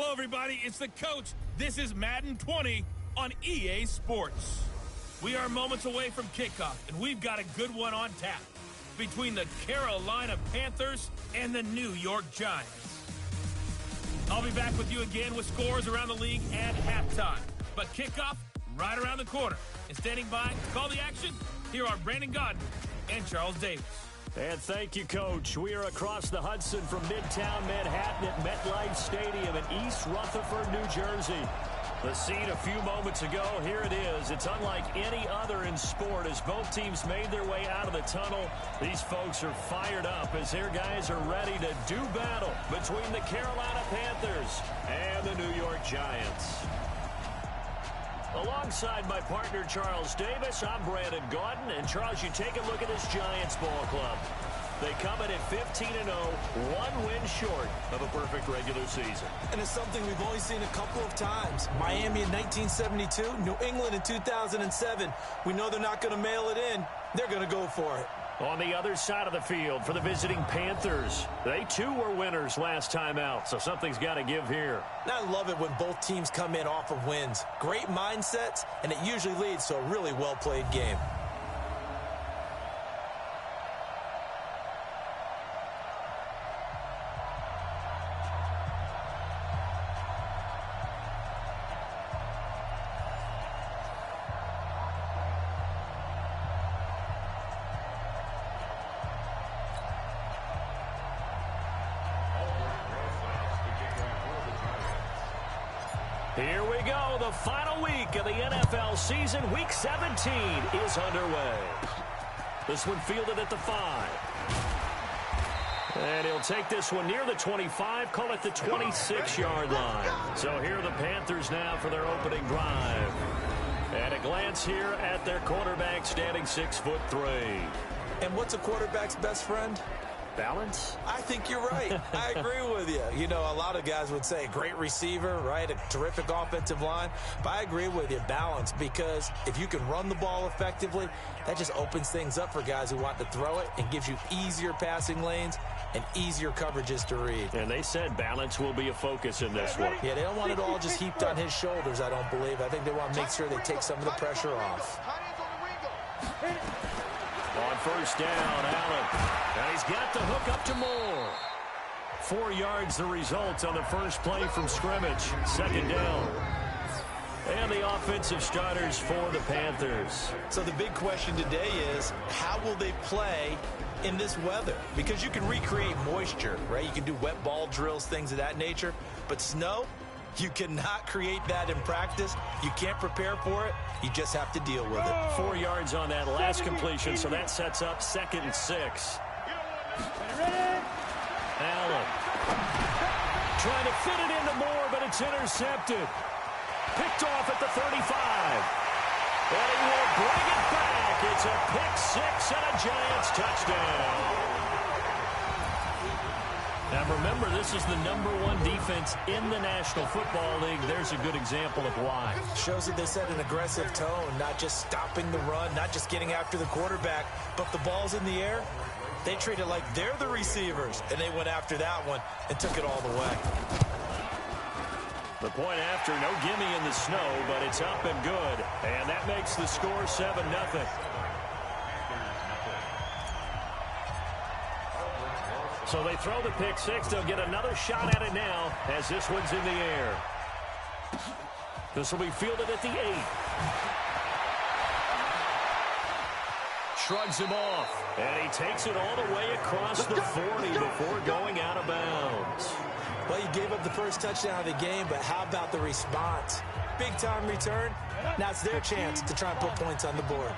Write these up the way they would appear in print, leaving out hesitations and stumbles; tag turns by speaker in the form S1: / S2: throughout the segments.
S1: Hello, everybody. It's the coach. This is Madden 20 on EA Sports. We are moments away from kickoff, and we've got a good one on tap between the Carolina Panthers and the New York Giants. I'll be back with you again with scores around the league at halftime. But kickoff right around the corner. And standing by to call the action, here are Brandon Godden and Charles Davis.
S2: And thank you, Coach. We are across the Hudson from Midtown Manhattan at MetLife Stadium in East Rutherford, New Jersey. The scene a few moments ago, here it is. It's unlike any other in sport as both teams made their way out of the tunnel. These folks are fired up as their guys are ready to do battle between the Carolina Panthers and the New York Giants. Alongside my partner, Charles Davis, I'm Brandon Godden. And, Charles, you take a look at this Giants ball club. They come in at 15-0, one win short of a perfect regular season.
S3: And it's something we've only seen a couple of times. Miami in 1972, New England in 2007. We know they're not going to mail it in. They're going to go for it.
S2: On the other side of the field for the visiting Panthers, they too were winners last time out, so something's got to give here.
S3: And I love it when both teams come in off of wins. Great mindsets, and it usually leads to a really well-played game.
S2: Here we go. The final week of the NFL season. Week 17 is underway. This one fielded at the 5. And he'll take this one near the 25, call it the 26-yard line. So here are the Panthers now for their opening drive. And a glance here at their quarterback standing 6'3".
S3: And what's a quarterback's best friend?
S2: Balance?
S3: I think you're right. I agree with you. You know, a lot of guys would say great receiver, right? A terrific offensive line. But I agree with you, balance, because if you can run the ball effectively, that just opens things up for guys who want to throw it and gives you easier passing lanes and easier coverages to read.
S2: And they said balance will be a focus in this one.
S3: Yeah, they don't want it all just heaped on his shoulders, I don't believe. I think they want to make sure they take some of the pressure off.
S2: On first down, Allen. And he's got the hook up to Moore. 4 yards the result on the first play from scrimmage. Second down. And the offensive starters for the Panthers.
S3: So the big question today is, how will they play in this weather? Because you can recreate moisture, right? You can do wet ball drills, things of that nature. But snow, you cannot create that in practice. You can't prepare for it. You just have to deal with it.
S2: 4 yards on that last completion, so that sets up 2nd and 6. Allen trying to fit it into Moore, but it's intercepted. Picked off at the 35. And he will bring it back. It's a pick-6 and a Giants touchdown. Now remember, this is the #1 defense in the National Football League. There's a good example of why.
S3: Shows that they set an aggressive tone, not just stopping the run, not just getting after the quarterback, but the ball's in the air. They treat it like they're the receivers, and they went after that one and took it all the way.
S2: The point after, no gimme in the snow, but it's up and good. And that makes the score 7-0. So they throw the pick-6. They'll get another shot at it now as this one's in the air. This will be fielded at the 8. Shrugs him off. And he takes it all the way across the 40 before going out of bounds.
S3: Well, you gave up the first touchdown of the game, but how about the response? Big-time return. Now it's their chance to try and put points on the board.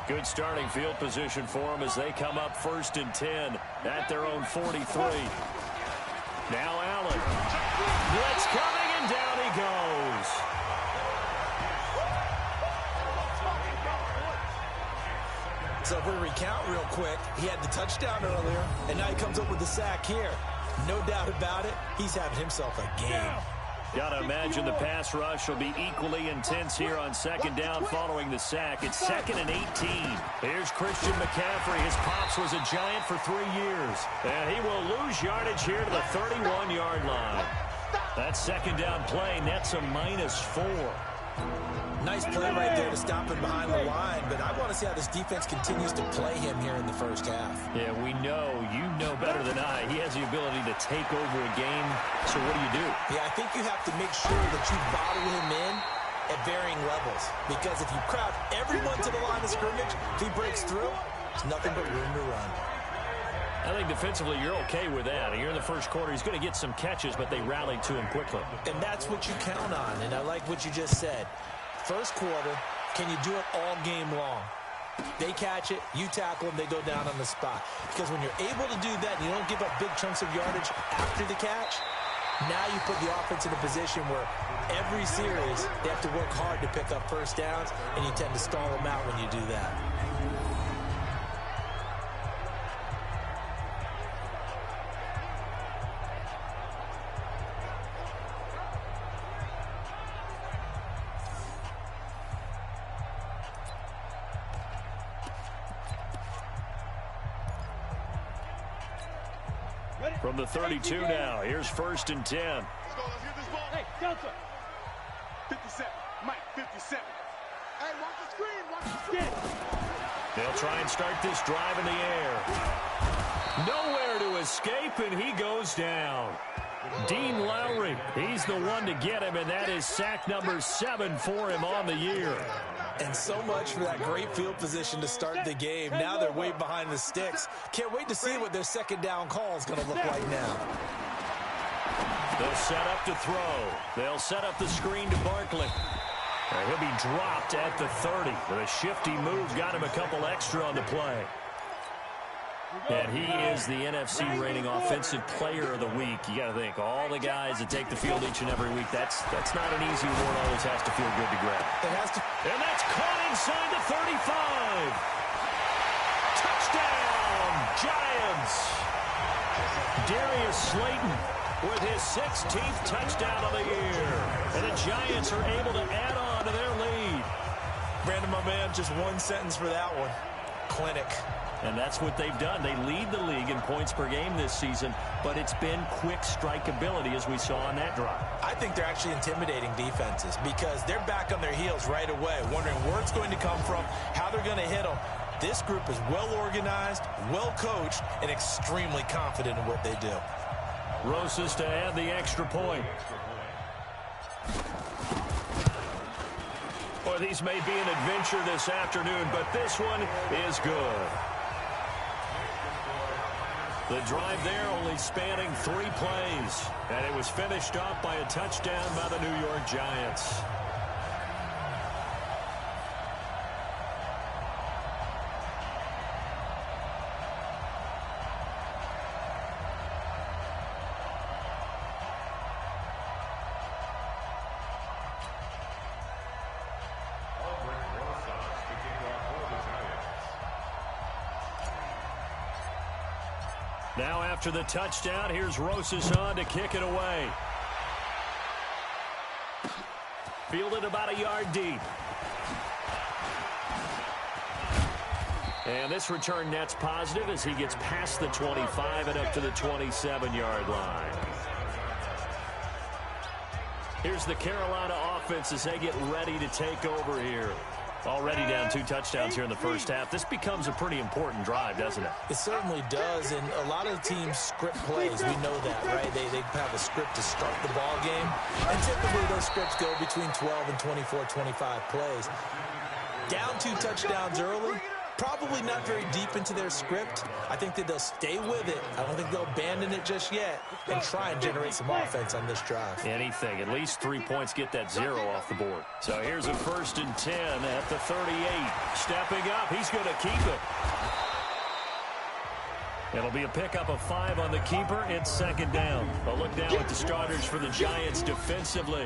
S2: Good starting field position for them as they come up 1st and 10 at their own 43. Now Allen. Blitz coming, and down he goes.
S3: So if we recount real quick, he had the touchdown earlier, and now he comes up with the sack here. No doubt about it, he's having himself a game.
S2: Got to imagine the pass rush will be equally intense here on 2nd down following the sack. It's 2nd and 18. Here's Christian McCaffrey. His pops was a Giant for 3 years. And he will lose yardage here to the 31-yard line. That second down play nets a -4.
S3: Nice play right there to stop him behind the line, but I want to see how this defense continues to play him here in the first half.
S2: Yeah, we know. You know better than I. He has the ability to take over a game, so what do?
S3: Yeah, I think you have to make sure that you bottle him in at varying levels, because if you crowd everyone to the line of scrimmage, if he breaks through, there's nothing but room to run.
S2: I think defensively you're okay with that. Here in the first quarter, he's going to get some catches, but they rallied to him quickly.
S3: And that's what you count on, and I like what you just said. First quarter, can you do it all game long? They catch it, you tackle them, they go down on the spot. Because when you're able to do that and you don't give up big chunks of yardage after the catch, now you put the offense in a position where every series they have to work hard to pick up first downs, and you tend to stall them out when you do that.
S2: From the 32 now, here's 1st and 10.
S4: Let's go, let's get this ball. Hey, Delta. 57, Mike, 57. Hey, watch the screen, watch the screen.
S2: They'll try and start this drive in the air. Nowhere to escape, and he goes down. Dean Lowry, he's the one to get him, and that is sack number 7 for him on the year.
S3: And so much for that great field position to start the game. Now they're way behind the sticks. Can't wait to see what their second down call is going to look like now.
S2: They'll set up to throw. They'll set up the screen to Barkley. He'll be dropped at the 30. With a shifty move, got him a couple extra on the play. And he is the NFC rating offensive player of the week. You got to think, all the guys that take the field each and every week, that's not an easy award. Always has to feel good to grab.
S3: It has to.
S2: And that's caught inside the 35. Touchdown, Giants. Darius Slayton with his 16th touchdown of the year. And the Giants are able to add on to their lead.
S3: Brandon, my man, just one sentence for that one. Clinic.
S2: And that's what they've done. They lead the league in points per game this season, but it's been quick strike ability as we saw on that drive.
S3: I think they're actually intimidating defenses because they're back on their heels right away, wondering where it's going to come from, how they're going to hit them. This group is well organized, well coached, and extremely confident in what they do.
S2: Rosas to add the extra point. Boy, these may be an adventure this afternoon, but this one is good. The drive there only spanning 3 plays, and it was finished off by a touchdown by the New York Giants. Now after the touchdown, here's Rosas on to kick it away. Fielded about a yard deep. And this return net's positive as he gets past the 25 and up to the 27-yard line. Here's the Carolina offense as they get ready to take over here. Already down 2 touchdowns here in the first half. This becomes a pretty important drive, doesn't it?
S3: It certainly does, and a lot of teams script plays. We know that, right? They have a script to start the ball game, and typically those scripts go between 12 and 24, 25 plays. Down 2 touchdowns early, probably not very deep into their script. I think that they'll stay with it. I don't think they'll abandon it just yet and try and generate some offense on this drive.
S2: Anything. At least 3 points, get that 0 off the board. So here's a 1st and 10 at the 38. Stepping up. He's going to keep it. It'll be a pickup of 5 on the keeper. It's 2nd down. A look down at the starters for the Giants defensively.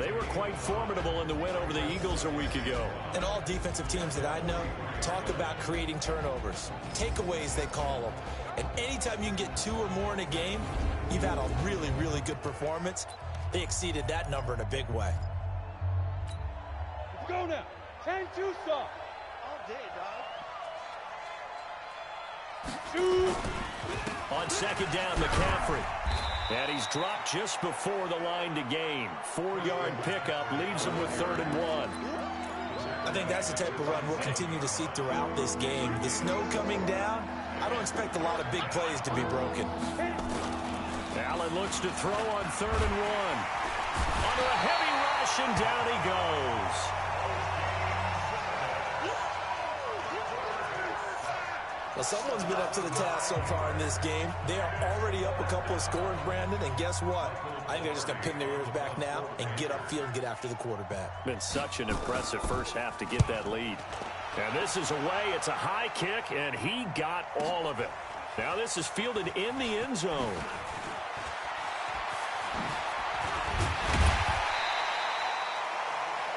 S2: They were quite formidable in the win over the Eagles a week ago.
S3: And all defensive teams that I know talk about creating turnovers. Takeaways, they call them. And anytime you can get 2 or more in a game, you've had a really, really good performance. They exceeded that number in a big way.
S4: Let's go now. 10-2 stop. All day, dog. 2.
S2: On 2nd down, McCaffrey. And he's dropped just before the line to gain. 4-yard pickup leaves him with 3rd and 1.
S3: I think that's the type of run we'll continue to see throughout this game. The snow coming down, I don't expect a lot of big plays to be broken.
S2: Allen looks to throw on 3rd and 1. Under a heavy rush, and down he goes.
S3: Well, someone's been up to the task so far in this game. They are already up a couple of scores, Brandon, and guess what? I think they're just going to pin their ears back now and get upfield and get after the quarterback.
S2: Been such an impressive first half to get that lead. And this is away. It's a high kick, and he got all of it. Now this is fielded in the end zone.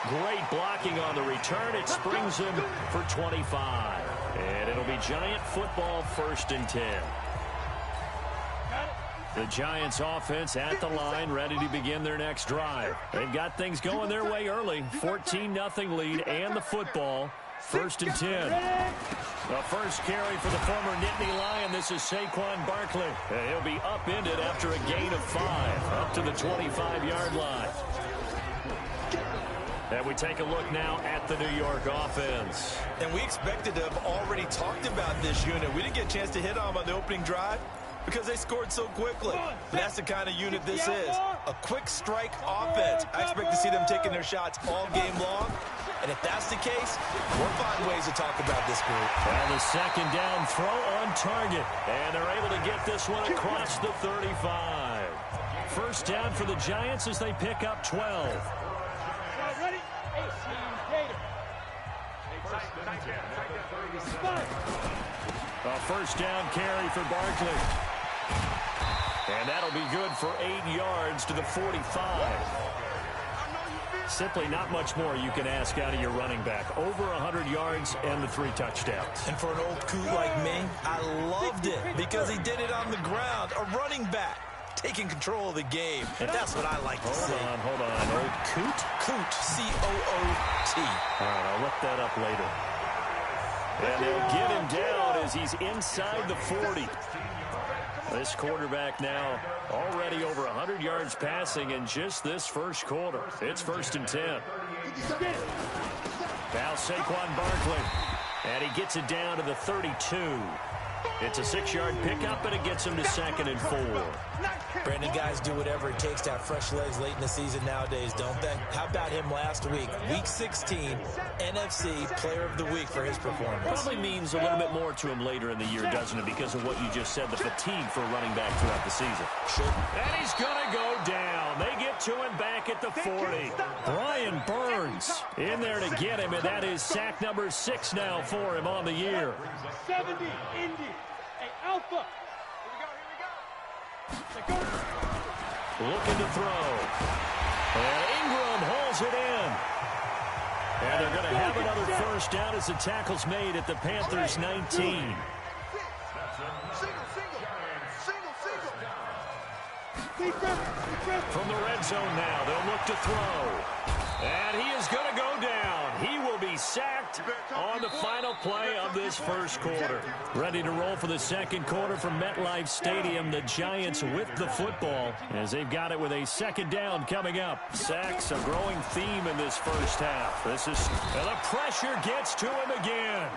S2: Great blocking on the return. It springs him for 25. And it'll be Giant football, 1st and 10. The Giants offense at the line, ready to begin their next drive. They've got things going their way early. 14-0 lead and the football. 1st and 10. The first carry for the former Nittany Lion. This is Saquon Barkley. And he'll be upended after a gain of 5 up to the 25-yard line. And we take a look now at the New York offense.
S3: And we expected to have already talked about this unit. We didn't get a chance to hit on the opening drive because they scored so quickly. But that's the kind of unit this is. A quick strike offense. I expect to see them taking their shots all game long. And if that's the case, we'll find ways to talk about this group.
S2: And the second down throw on target. And they're able to get this one across the 35. First down for the Giants as they pick up 12. A first down carry for Barkley. And that'll be good for 8 yards to the 45. Simply not much more you can ask out of your running back. Over 100 yards and the 3 touchdowns.
S3: And for an old coot like me, I loved it because he did it on the ground. A running back taking control of the game. And that's what I like to see.
S2: Hold on. Old coot?
S3: Coot, C-O-O-T.
S2: All right, I'll look that up later. And they'll get him down as he's inside the 40. This quarterback now already over 100 yards passing in just this first quarter. It's 1st and 10. Now Saquon Barkley. And he gets it down to the 32. It's a 6-yard pickup, and it gets him to 2nd and 4.
S3: Brandon, guys do whatever it takes to have fresh legs late in the season nowadays, don't they? How about him last week? Week 16, NFC Player of the Week for his performance.
S2: Probably means a little bit more to him later in the year, doesn't it? Because of what you just said, the fatigue for running back throughout the season.
S3: Sure.
S2: And he's going to go down. They get to him back at the 40. Brian Burns in there to get him, and that is sack number 6 now for him on the year.
S4: 70, Indy. Hey, Alpha.
S2: Looking to throw. And Ingram holds it in. And they're going to have another first down as the tackle's made at the Panthers' 19. From the red zone now, they'll look to throw. And he is going to go down. He will be sacked on the final play of this first quarter. Ready to roll for the second quarter from MetLife Stadium. The Giants with the football as they've got it with a second down coming up. Sacks, a growing theme in this first half. And the pressure gets to him again.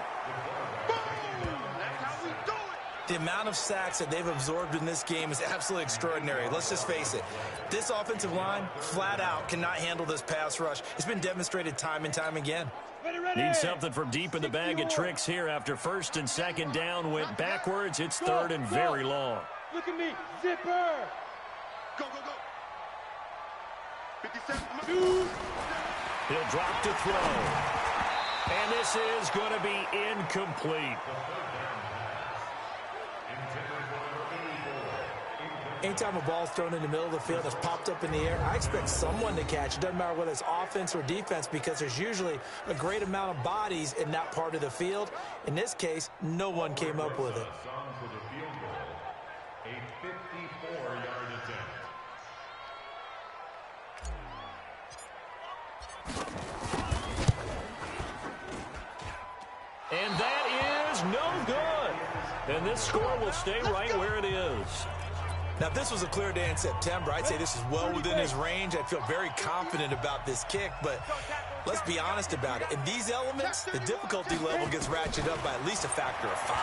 S3: The amount of sacks that they've absorbed in this game is absolutely extraordinary. Let's just face it. This offensive line, flat out, cannot handle this pass rush. It's been demonstrated time and time again.
S2: Need something from deep in the bag of tricks here after first and second down went backwards. It's third and very long.
S4: Look at me. Zipper. Go, go, go. 57.
S2: He'll drop to throw. And this is going to be incomplete.
S3: Anytime a ball's thrown in the middle of the field that's popped up in the air, I expect someone to catch. It doesn't matter whether it's offense or defense because there's usually a great amount of bodies in that part of the field. In this case, no one came up with it.
S2: And that is no good. And this score will stay right where it is.
S3: Now, if this was a clear day in September, I'd say this is well within his range. I'd feel very confident about this kick, but let's be honest about it. In these elements, the difficulty level gets ratcheted up by at least a factor of 5.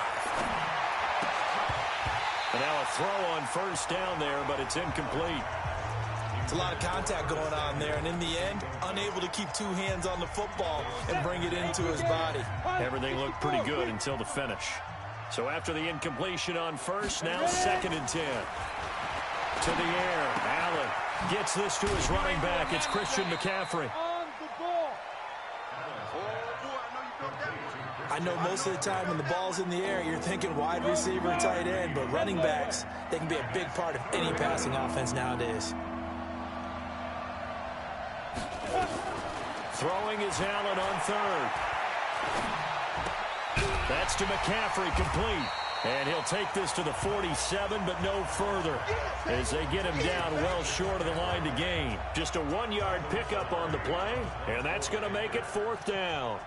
S2: And now a throw on first down there, but it's incomplete.
S3: It's a lot of contact going on there, and in the end, unable to keep 2 hands on the football and bring it into his body.
S2: Everything looked pretty good until the finish. So after the incompletion on first, now 2nd and 10. To the air, Allen gets this to his running back. It's Christian McCaffrey.
S3: I know most of the time when the ball's in the air, you're thinking wide receiver, tight end, but running backs, they can be a big part of any passing offense nowadays.
S2: Throwing is Allen on 3rd. That's to McCaffrey, complete. And he'll take this to the 47, but no further, as they get him down well short of the line to gain. Just a 1-yard pickup on the play, and that's going to make it 4th down.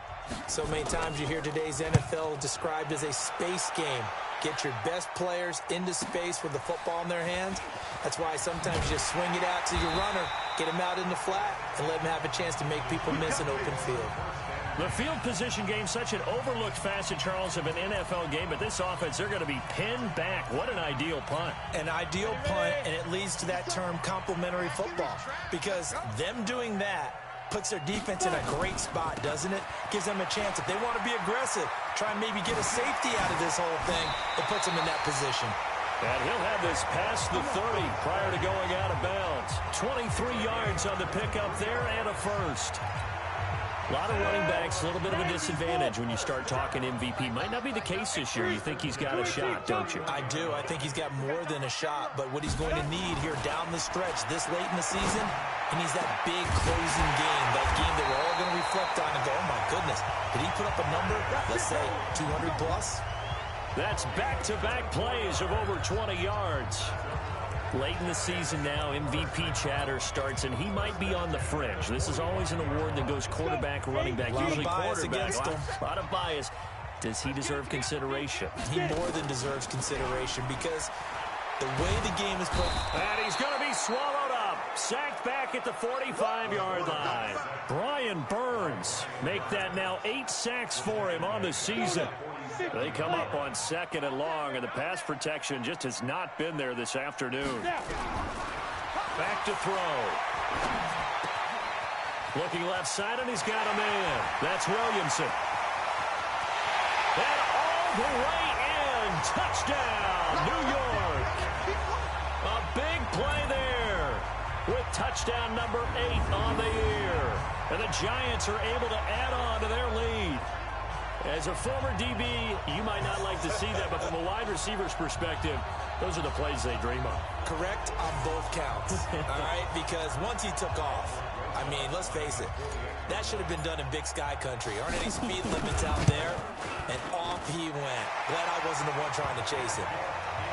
S3: So many times you hear today's NFL described as a space game. Get your best players into space with the football in their hands. That's why sometimes you just swing it out to your runner, get him out in the flat, and let him have a chance to make people miss an open field.
S2: The field position game, such an overlooked facet, Charles, of an NFL game, but this offense, they're going to be pinned back. What an ideal punt.
S3: An ideal punt, and it leads to that term complementary football, because them doing that puts their defense in a great spot, doesn't it? Gives them a chance. If they want to be aggressive, try and maybe get a safety out of this whole thing, it puts them in that position.
S2: And he'll have this past the 30 prior to going out of bounds. 23 yards on the pickup there and a first. A lot of running backs, a little bit of a disadvantage when you start talking MVP. Might not be the case this year. You think he's got a shot, don't you?
S3: I do. I think he's got more than a shot. But what he's going to need here down the stretch this late in the season, he needs that big closing game, that game that we're all going to reflect on and go, oh, my goodness, did he put up a number, let's say, 200 plus?
S2: That's back-to-back plays of over 20 yards. Late in the season now, MVP chatter starts, and he might be on the fringe. This is always an award that goes quarterback, running back, usually quarterback. A lot of bias. Does he deserve consideration?
S3: He more than deserves consideration because the way the game is played.
S2: And he's going to be swallowed up. Sacked back at the 45-yard line. Brian Burns make that now 8 sacks for him on the season. They come up on 2nd and long, and the pass protection just has not been there this afternoon. Back to throw. Looking left side, and he's got a man. That's Williamson. And all the way in. Touchdown, New York. A big play there with touchdown number 8 on the year. And the Giants are able to add on to their lead. As a former DB, you might not like to see that, but from a wide receiver's perspective, those are the plays they dream of.
S3: Correct on both counts, all right? Because once he took off, I mean, let's face it, that should have been done in Big Sky country. Aren't any speed limits out there? And off he went. Glad I wasn't the one trying to chase him.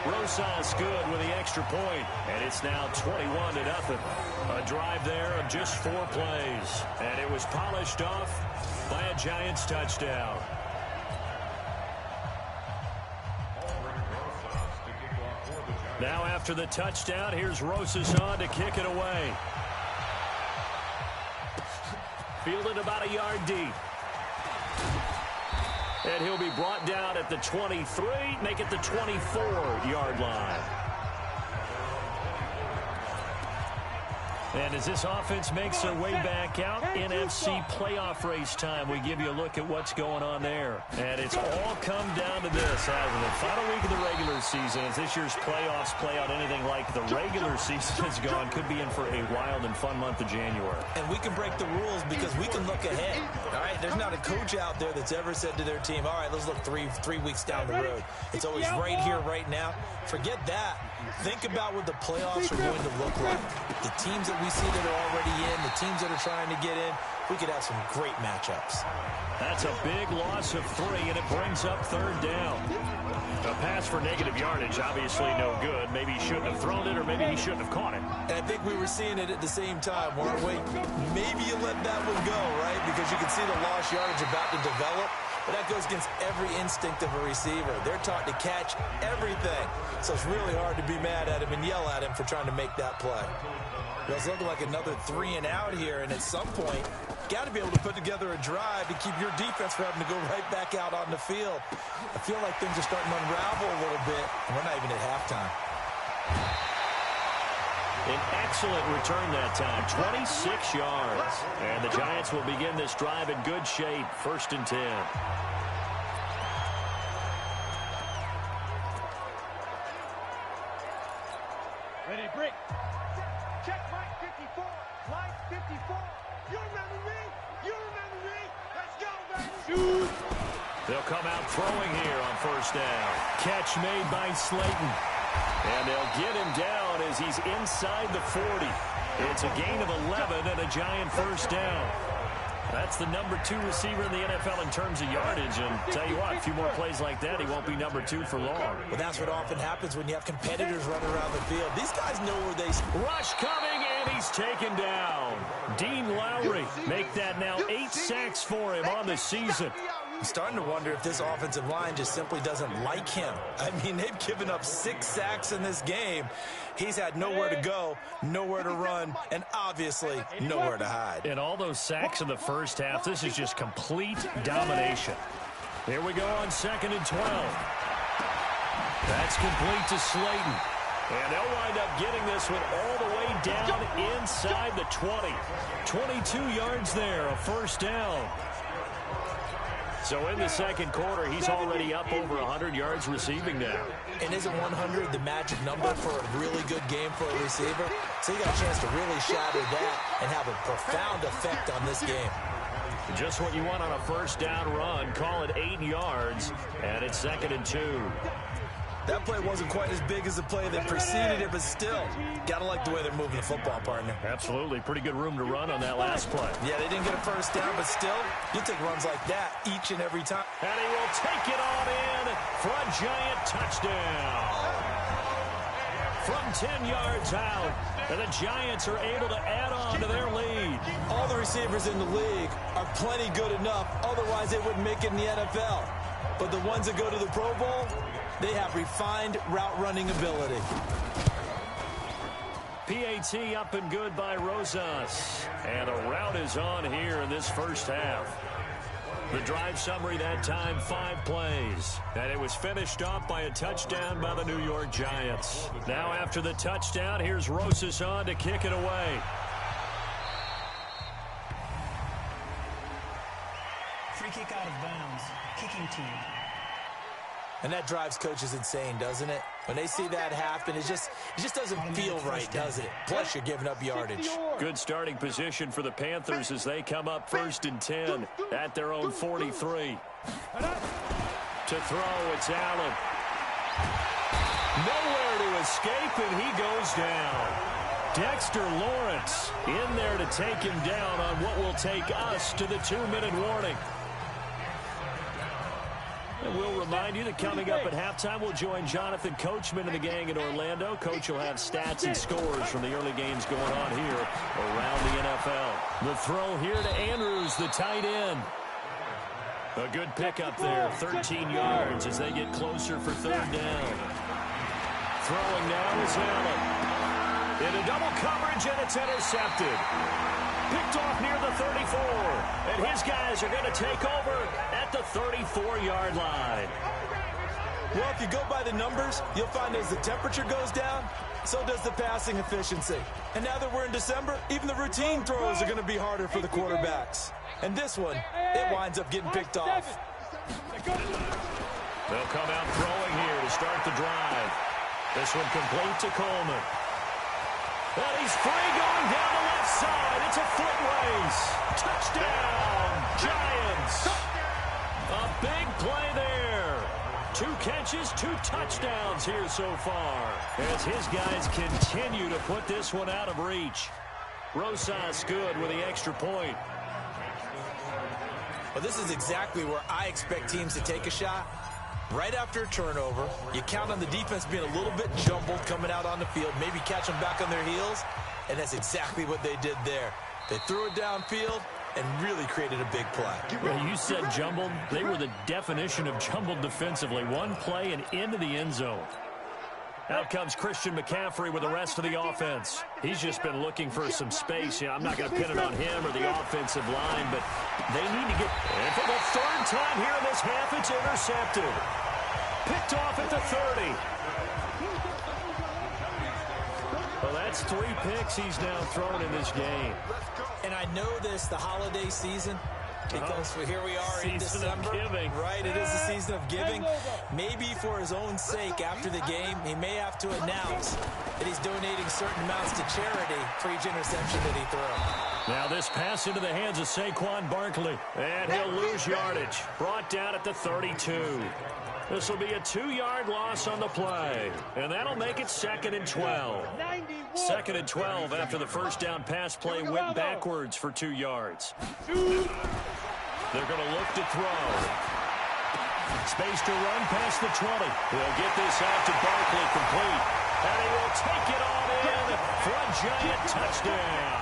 S2: Rosas good with the extra point, and it's now 21-0. A drive there of just 4 plays, and it was polished off by a Giants touchdown. Now after the touchdown, here's Rosas on to kick it away. Fielded about a yard deep. And he'll be brought down at the 23, make it the 24-yard line. And as this offense makes their way back out, NFC playoff race time, we give you a look at what's going on there. And it's all come down to this, hasn't it? Final week of the regular season, as this year's playoffs play out anything like the regular season has gone, could be in for a wild and fun month of January.
S3: And we can break the rules because we can look ahead, all right? There's not a coach out there that's ever said to their team, all right, let's look three weeks down the road. It's always right here, right now. Forget that. Think about what the playoffs are going to look like. The teams that we see that are already in, the teams that are trying to get in, we could have some great matchups.
S2: That's a big loss of 3, and it brings up 3rd down. A pass for negative yardage, obviously no good. Maybe he shouldn't have thrown it, or maybe he shouldn't have caught it.
S3: And I think we were seeing it at the same time, weren't we? Maybe you let that one go, right? Because you can see the lost yardage about to develop. but that goes against every instinct of a receiver. They're taught to catch everything, so it's really hard to be mad at him and yell at him for trying to make that play. Well, it's looking like another 3 and out here, and at some point, got to be able to put together a drive to keep your defense from having to go right back out on the field. I feel like things are starting to unravel a little bit, and we're not even at halftime.
S2: An excellent return that time, 26 yards. And the Giants will begin this drive in good shape, 1st and 10.
S4: Ready, break. Check Mike 54. Mike 54. You remember me? You remember me? Let's go, baby. Shoot.
S2: They'll come out throwing here on 1st down. Catch made by Slayton. And they'll get him down as he's inside the 40. It's a gain of 11 and a Giant 1st down. That's the number 2 receiver in the NFL in terms of yardage. And tell you what, a few more plays like that, he won't be number 2 for long.
S3: Well, that's what often happens when you have competitors running around the field. These guys know where they...
S2: Rush coming, and he's taken down. Dean Lowry make that now 8 sacks for him on the season.
S3: I'm starting to wonder if this offensive line just simply doesn't like him. I mean, they've given up 6 sacks in this game. He's had nowhere to go, nowhere to run, and obviously nowhere to hide.
S2: And all those sacks in the first half, this is just complete domination. Here we go on 2nd and 12. That's complete to Slayton. And they'll wind up getting this one all the way down inside the 20. 22 yards there, a 1st down. So in the 2nd quarter, he's already up over 100 yards receiving now.
S3: And isn't 100 the magic number for a really good game for a receiver? So he got a chance to really shatter that and have a profound effect on this game.
S2: Just what you want on a 1st down run. Call it 8 yards, and it's 2nd and 2.
S3: That play wasn't quite as big as the play that preceded it, but still, gotta like the way they're moving the football, partner.
S2: Absolutely. Pretty good room to run on that last play.
S3: Yeah, they didn't get a 1st down, but still, you take runs like that each and every time.
S2: And he will take it on in for a Giant touchdown. From 10 yards out, and the Giants are able to add on to their lead.
S3: All the receivers in the league are plenty good enough, otherwise they wouldn't make it in the NFL. But the ones that go to the Pro Bowl, they have refined route-running ability.
S2: PAT up and good by Rosas. And a route is on here in this 1st half. The drive summary that time, 5 plays. And it was finished off by a touchdown by the New York Giants. Now after the touchdown, here's Rosas on to kick it away.
S5: Free kick out of bounds. Kicking team.
S3: And that drives coaches insane, doesn't it? When they see that happen, it just doesn't feel right, does it? Plus, you're giving up yardage.
S2: Good starting position for the Panthers as they come up 1st and 10 at their own 43. To throw, it's Allen. Nowhere to escape, and he goes down. Dexter Lawrence in there to take him down on what will take us to the 2-minute warning. And we'll remind you that coming up at halftime, we'll join Jonathan Coachman and the gang in Orlando. Coach will have stats and scores from the early games going on here around the NFL. The throw here to Andrews, the tight end. A good pickup there, 13 yards as they get closer for 3rd down. Throwing now is Allen. Into double coverage, and it's intercepted. Picked off near the 34. And his guys are going to take over at the 34-yard line.
S3: Well, if you go by the numbers, you'll find as the temperature goes down, so does the passing efficiency. And now that we're in December, even the routine throws are going to be harder for the quarterbacks. And this one, it winds up getting picked off.
S2: They'll come out throwing here to start the drive. This one complete to Coleman. And he's free going down the left side. It's a foot race. Touchdown, Giants. A big play there. 2 catches, 2 touchdowns here so far, as his guys continue to put this one out of reach. Rosas good with the extra point.
S3: Well, this is exactly where I expect teams to take a shot. Right after a turnover, you count on the defense being a little bit jumbled coming out on the field, maybe catch them back on their heels, and that's exactly what they did there. They threw it downfield, and really created a big play.
S2: Well, you said jumbled. They were the definition of jumbled defensively. One play and into the end zone. Out comes Christian McCaffrey with the rest of the offense. He's just been looking for some space. I'm not going to pin it on him or the offensive line, but they need to get... And for the third time here in this half, it's intercepted. Picked off at the 30. Well, that's 3 picks he's now thrown in this game.
S3: And I know this, the holiday season, because here we are in December.
S2: Of giving.
S3: Right, it is the season of giving. Maybe for his own sake after the game, he may have to announce that he's donating certain amounts to charity for each interception that he throws.
S2: Now this pass into the hands of Saquon Barkley. And he'll lose yardage. Brought down at the 32. This will be a 2-yard loss on the play. And that'll make it 2nd and 12. 2nd and 12 after the first down pass play went backwards for 2 yards. They're going to look to throw. Space to run past the 20. They'll get this out to Barkley complete. And he will take it all in for a giant touchdown.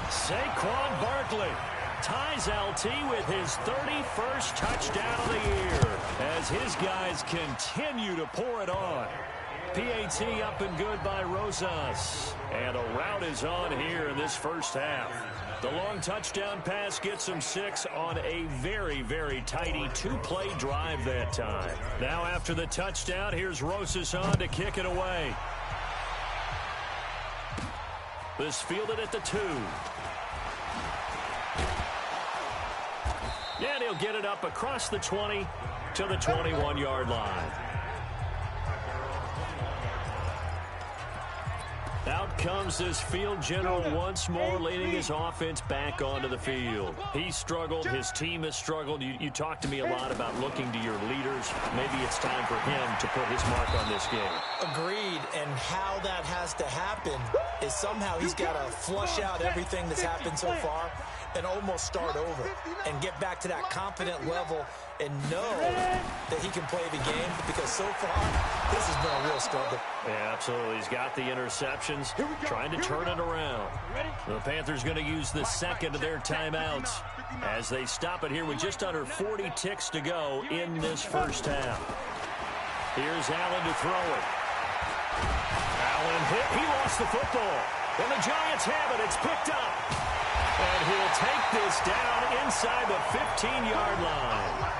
S2: Saquon Barkley ties LT with his 31st touchdown of the year as his guys continue to pour it on. PAT up and good by Rosas. And a rout is on here in this first half. The long touchdown pass gets him 6 on a very, very tidy 2-play drive that time. Now after the touchdown, here's Rosas on to kick it away. This fielded at the 2. And he'll get it up across the 20 to the 21-yard line. Out comes this field general once more, leading his offense back onto the field. He struggled. His team has struggled. You talked to me a lot about looking to your leaders. Maybe it's time for him to put his mark on this game.
S3: Agreed. And how that has to happen is somehow he's got to flush out everything that's happened so far and almost start over and get back to that confident level and know that he can play the game, because so far this has been a real struggle.
S2: Yeah, absolutely. He's got the interceptions, trying to turn it around. The Panthers going to use the second of their timeouts as they stop it here with just under 40 ticks to go in this first half. Here's Allen to throw it. Allen hit. He lost the football. And the Giants have it. It's picked up. And he'll take this down inside the 15-yard line.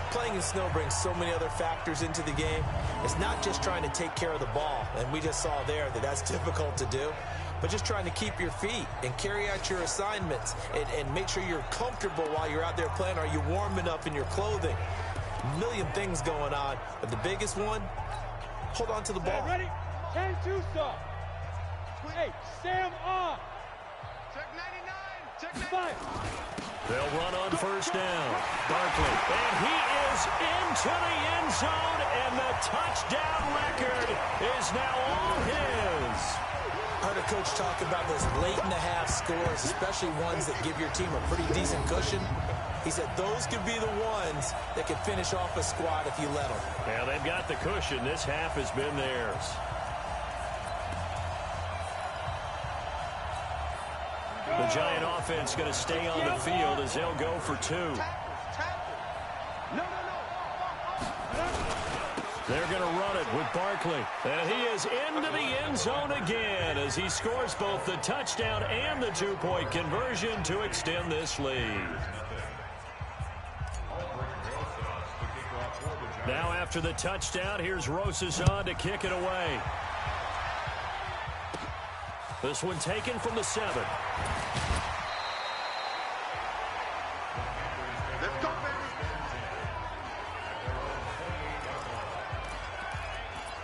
S3: Playing in snow brings so many other factors into the game. It's not just trying to take care of the ball, and we just saw there that that's difficult to do, but just trying to keep your feet and carry out your assignments and make sure you're comfortable while you're out there playing. Are you warm enough in your clothing? A million things going on, but the biggest one, hold on to the ball.
S4: Ready? 10-2 stop. Hey, Sam on. Check 99. Check 95.
S2: They'll run on first down. Barkley. And he is into the end zone, and the touchdown record is now all his.
S3: I heard a coach talk about those late-in-the-half scores, especially ones that give your team a pretty decent cushion. He said those could be the ones that could finish off a squad if you let them.
S2: Yeah, they've got the cushion. This half has been theirs. The Giant offense going to stay on the field as they'll go for 2. They're going to run it with Barkley. And he is into the end zone again as he scores both the touchdown and the 2-point conversion to extend this lead. Now after the touchdown, here's Rosas on to kick it away. This one taken from the 7.
S4: Let's go, baby.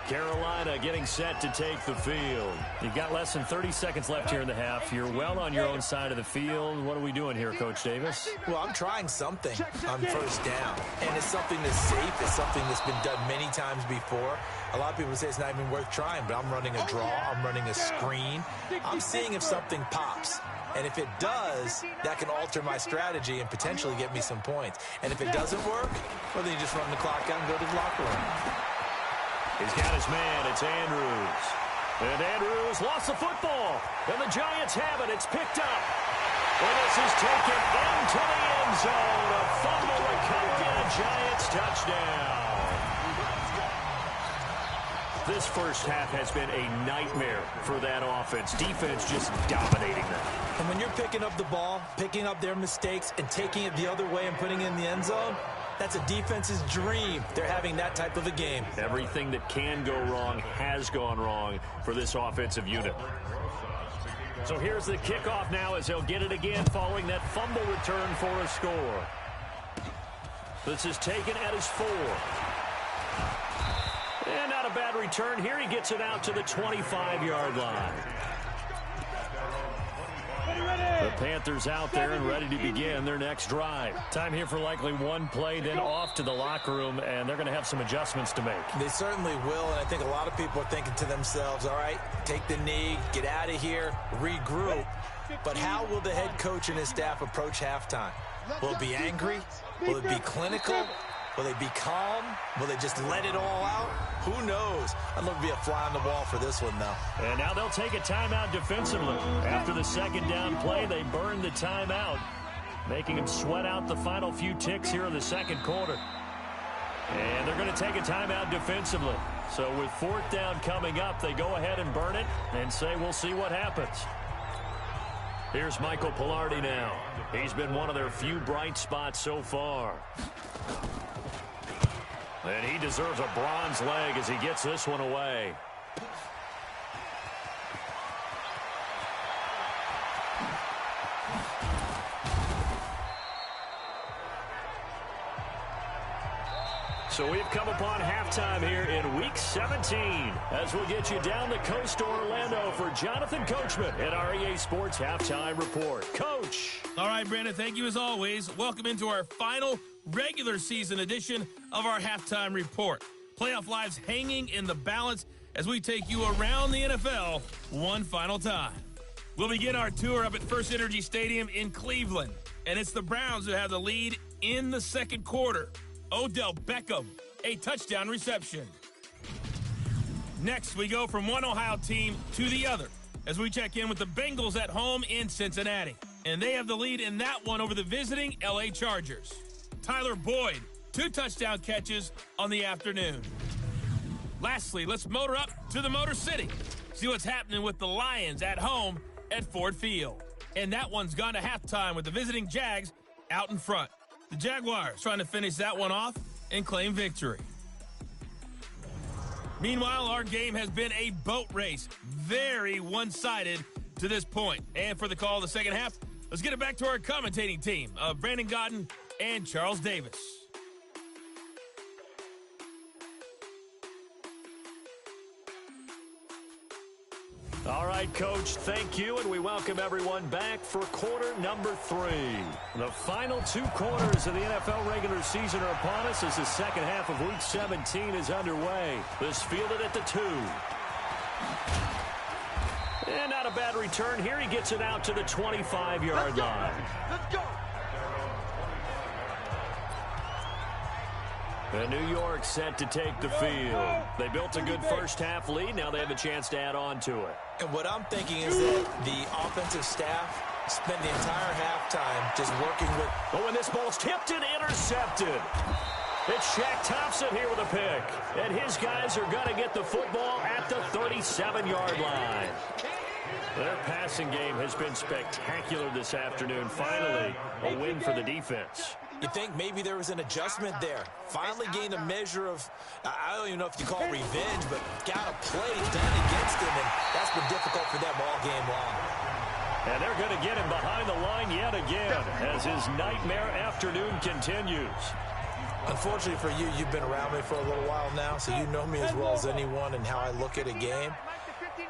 S2: Carolina getting set to take the field. You've got less than 30 seconds left here in the half. You're well on your own side of the field. What are we doing here, Coach Davis?
S3: Well, I'm trying something on first down, and it's something that's safe. It's something that's been done many times before. A lot of people say it's not even worth trying, but I'm running a draw. I'm running a screen. I'm seeing if something pops. And if it does, that can alter my strategy and potentially get me some points. And if it doesn't work, well, then you just run the clock out and go to the locker room.
S2: He's got his man. It's Andrews. And Andrews lost the football. And the Giants have it. It's picked up. And this is taken into the end zone. A fumble recovery and a Giants touchdown. This first half has been a nightmare for that offense. Defense just dominating them.
S3: And when you're picking up the ball, picking up their mistakes, and taking it the other way and putting it in the end zone, that's a defense's dream. They're having that type of a game.
S2: Everything that can go wrong has gone wrong for this offensive unit. So here's the kickoff now as they'll get it again following that fumble return for a score. This is taken at his 4. And not a bad return here. He gets it out to the 25-yard line. The Panthers out there and ready to begin their next drive. Time here for likely one play, then off to the locker room, and they're going to have some adjustments to make.
S3: They certainly will, and I think a lot of people are thinking to themselves, all right, take the knee, get out of here, regroup. But how will the head coach and his staff approach halftime? Will it be angry? Will it be clinical? Will they be calm? Will they just let it all out? Who knows? I'd love to be a fly on the wall for this one, though.
S2: And now they'll take a timeout defensively. After the second down play, they burn the timeout, making them sweat out the final few ticks here in the second quarter. And they're going to take a timeout defensively. So with fourth down coming up, they go ahead and burn it and say we'll see what happens. Here's Michael Pilardi now. He's been one of their few bright spots so far. And he deserves a bronze leg as he gets this one away. So we've come upon halftime here in Week 17 as we'll get you down the coast to Orlando for Jonathan Coachman at our EA Sports Halftime Report. Coach.
S1: All right, Brandon, thank you as always. Welcome into our final regular season edition of our Halftime Report. Playoff lives hanging in the balance as we take you around the NFL one final time. We'll begin our tour up at First Energy Stadium in Cleveland, and it's the Browns who have the lead in the second quarter. Odell Beckham, a touchdown reception. Next, we go from one Ohio team to the other as we check in with the Bengals at home in Cincinnati. And they have the lead in that one over the visiting LA Chargers. Tyler Boyd, 2 touchdown catches on the afternoon. Lastly, let's motor up to the Motor City. See what's happening with the Lions at home at Ford Field. And that one's gone to halftime with the visiting Jags out in front. The Jaguars trying to finish that one off and claim victory. Meanwhile, our game has been a boat race. Very one-sided to this point. And for the call of the second half, let's get it back to our commentating team of Brandon Godden and Charles Davis.
S2: All right, Coach, thank you, and we welcome everyone back for quarter number 3. The final 2 quarters of the NFL regular season are upon us as the second half of Week 17 is underway. This fielded at the 2. And not a bad return here. He gets it out to the 25-yard line.
S4: Let's go.
S2: And New York set to take the field. They built a good first half lead. Now they have a chance to add on to it.
S3: And what I'm thinking is that the offensive staff spent the entire halftime just working with...
S2: Oh, and this ball's tipped and intercepted. It's Shaq Thompson here with a pick. And his guys are going to get the football at the 37-yard line. Their passing game has been spectacular this afternoon. Finally, a win for the defense.
S3: You think maybe there was an adjustment there. Finally gained a measure of, I don't even know if you call it revenge, but got a play done against him, and that's been difficult for them all game long.
S2: And they're going to get him behind the line yet again as his nightmare afternoon continues.
S3: Unfortunately for you, you've been around me for a little while now, so you know me as well as anyone and how I look at a game.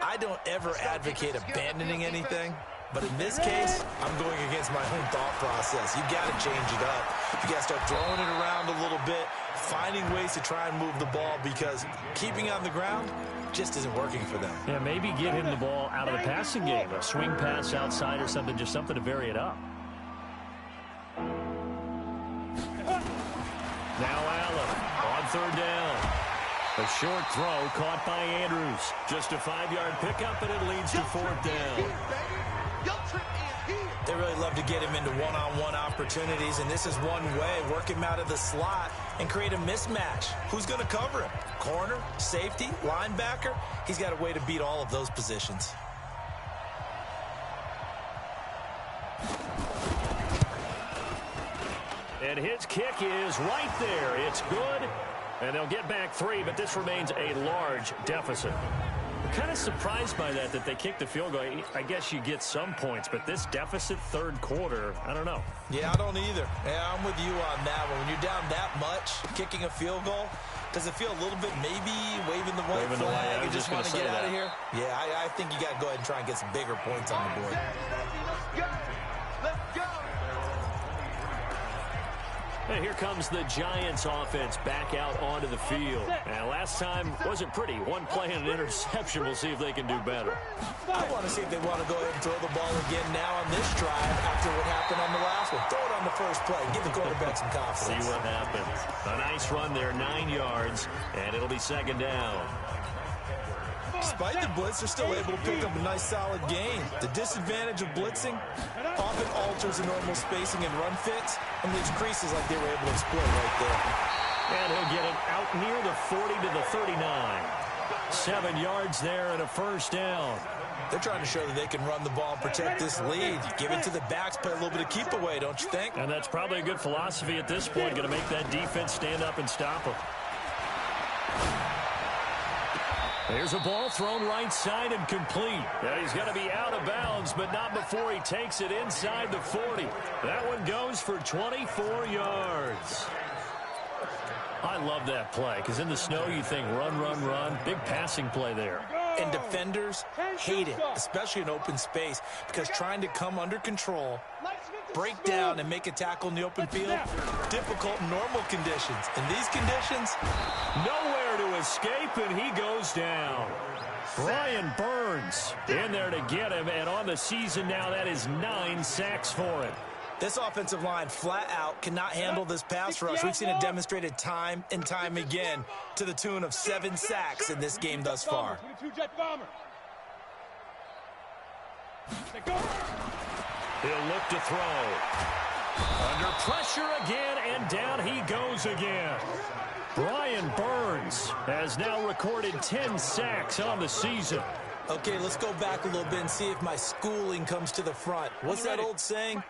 S3: I don't ever advocate abandoning anything. But in this case, I'm going against my own thought process. You got to change it up. You got to start throwing it around a little bit, finding ways to try and move the ball because keeping it on the ground just isn't working for them.
S2: Yeah, maybe get him the ball out of the passing game, a swing pass outside or something, just something to vary it up. Now Allen on third down. A short throw caught by Andrews. Just a 5-yard pickup, and it leads to 4th down.
S3: They really love to get him into one-on-one opportunities, and this is one way. Work him out of the slot and create a mismatch. Who's going to cover him? Corner, safety, linebacker? He's got a way to beat all of those positions.
S2: And his kick is right there. It's good, and they'll get back 3, but this remains a large deficit. I'm kind of surprised by that they kicked the field goal. I guess you get some points, but this deficit third quarter, I don't know.
S3: Yeah, I don't either. Yeah, I'm with you on that one. When you're down that much, kicking a field goal, does it feel a little bit maybe waving the white flag and just want to get out of here? Yeah, I think you got to go ahead and try and get some bigger points on the board.
S2: And here comes the Giants offense back out onto the field. And last time wasn't pretty. One play and an interception. We'll see if they can do better.
S3: I want to see if they want to go ahead and throw the ball again now on this drive after what happened on the last one. Throw it on the first play. Give the quarterback some confidence.
S2: See what happens. A nice run there, 9 yards, and it'll be 2nd down.
S3: Despite the blitz, they're still able to pick up a nice solid gain. The disadvantage of blitzing often alters the normal spacing and run fits and leaves creases like they were able to exploit right there.
S2: And he'll get it out near the 40 to the 39. 7 yards there and a 1st down.
S3: They're trying to show that they can run the ball and protect this lead. Give it to the backs, play a little bit of keep away, don't you think?
S2: And that's probably a good philosophy at this point. Going to make that defense stand up and stop them. There's a ball thrown right side and complete. Yeah, he's going to be out of bounds, but not before he takes it inside the 40. That one goes for 24 yards. I love that play because in the snow you think run, run, run. Big passing play there.
S3: And defenders hate it, especially in open space, because trying to come under control, break down, and make a tackle in the open field, difficult in normal conditions. In these conditions,
S2: nowhere to escape, and he goes down. Brian Burns in there to get him, and on the season now, that is 9 sacks for him.
S3: This offensive line flat out cannot handle this pass rush. We've seen it demonstrated time and time again to the tune of 7 sacks in this game thus far.
S2: He'll look to throw. Under pressure again, and down he goes again. Brian Burns has now recorded 10 sacks on the season.
S3: Okay, let's go back a little bit and see if my schooling comes to the front. What's that old saying?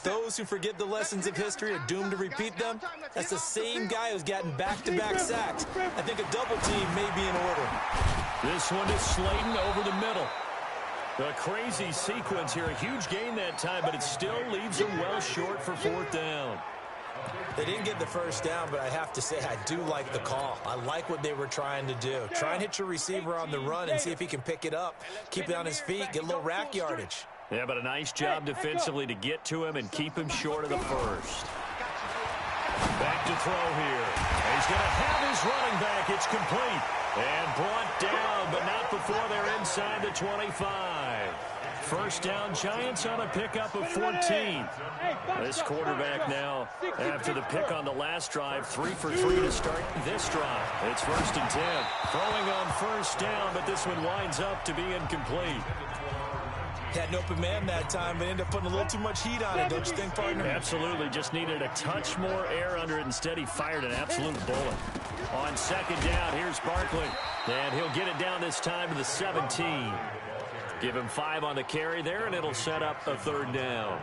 S3: Those who forget the lessons of history are doomed to repeat them. That's the same guy who's gotten back-to-back sacks. I think a double team may be in order.
S2: This one is Slayton over the middle. A crazy sequence here. A huge gain that time, but it still leaves him well short for 4th down.
S3: They didn't get the 1st down, but I have to say I do like the call. I like what they were trying to do. Try and hit your receiver on the run and see if he can pick it up. Keep it on his feet, get a little rack yardage.
S2: Yeah, but a nice job defensively to get to him and keep him short of the 1st. Back to throw here. He's going to have his running back. It's complete. And brought down, but not before they're inside the 25. 1st down, Giants on a pickup of 14. This quarterback now, after the pick on the last drive, 3 for 3 to start this drive. It's 1st and 10. Throwing on 1st down, but this one winds up to be incomplete.
S3: Had an open man that time, but ended up putting a little too much heat on it, don't you think, partner?
S2: Absolutely. Just needed a touch more air under it. Instead, he fired an absolute bullet. On 2nd down, here's Barkley. And he'll get it down this time to the 17. Give him 5 on the carry there, and it'll set up a 3rd down.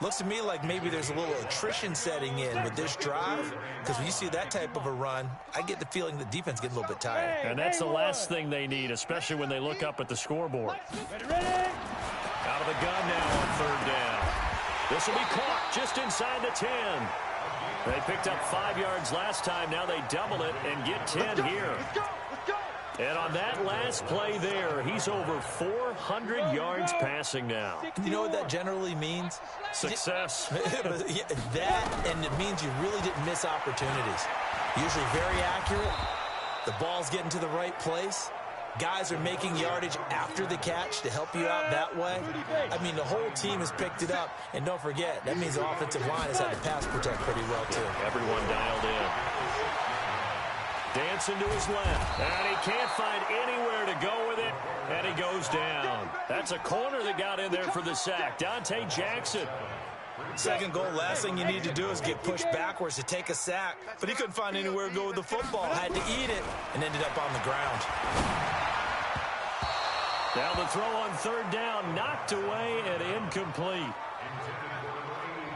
S3: Looks to me like maybe there's a little attrition setting in with this drive, because when you see that type of a run, I get the feeling the defense gets a little bit tired.
S2: And that's the last thing they need, especially when they look up at the scoreboard. Out of the gun now on 3rd down. This will be caught just inside the 10. They picked up 5 yards last time. Now they double it and get 10 here. And on that last play there, he's over 400 yards passing now.
S3: You know what that generally means?
S2: Success.
S3: That, and it means you really didn't miss opportunities. Usually very accurate. The ball's getting to the right place. Guys are making yardage after the catch to help you out that way. I mean, the whole team has picked it up. And don't forget, that means the offensive line has had to pass protect pretty well, too.
S2: Everyone dialed in. Dancing to his left. And he can't find anywhere to go with it. And he goes down. That's a corner that got in there for the sack. Dante Jackson.
S3: Second goal, last thing you need to do is get pushed backwards to take a sack. But he couldn't find anywhere to go with the football. Had to eat it and ended up on the ground.
S2: Now the throw on third down, knocked away and incomplete.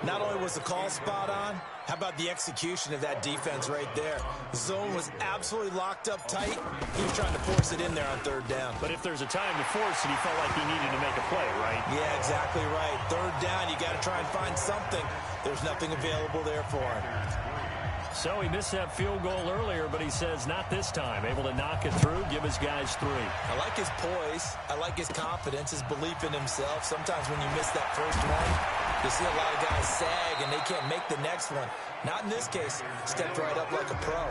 S3: Not only was the call spot on, how about the execution of that defense right there? The zone was absolutely locked up tight. He was trying to force it in there on third down.
S2: But if there's a time to force it, he felt like he needed to make a play, right?
S3: Yeah, exactly right. Third down, you got to try and find something. There's nothing available there for him.
S2: So he missed that field goal earlier, but he says not this time. Able to knock it through, give his guys 3.
S3: I like his poise. I like his confidence, his belief in himself. Sometimes when you miss that first one, you see a lot of guys sag and they can't make the next one. Not in this case. Stepped right up like a pro.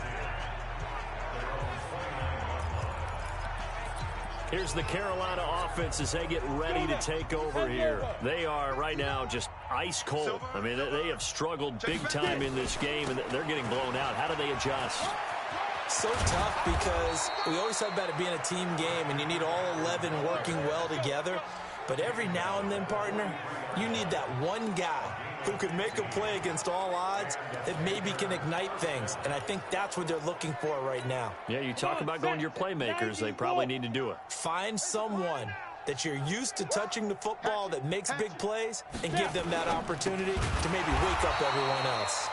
S2: Here's the Carolina offense as they get ready to take over here. They are right now just ice cold. I mean, they have struggled big time in this game, and they're getting blown out. How do they adjust?
S3: So tough because we always talk about it being a team game, and you need all 11 working well together. But every now and then, partner, you need that one guy who could make a play against all odds that maybe can ignite things. And I think that's what they're looking for right now.
S2: Yeah, you talk about going to your playmakers. They probably need to do it.
S3: Find someone that you're used to touching the football that makes big plays and give them that opportunity to maybe wake up everyone else.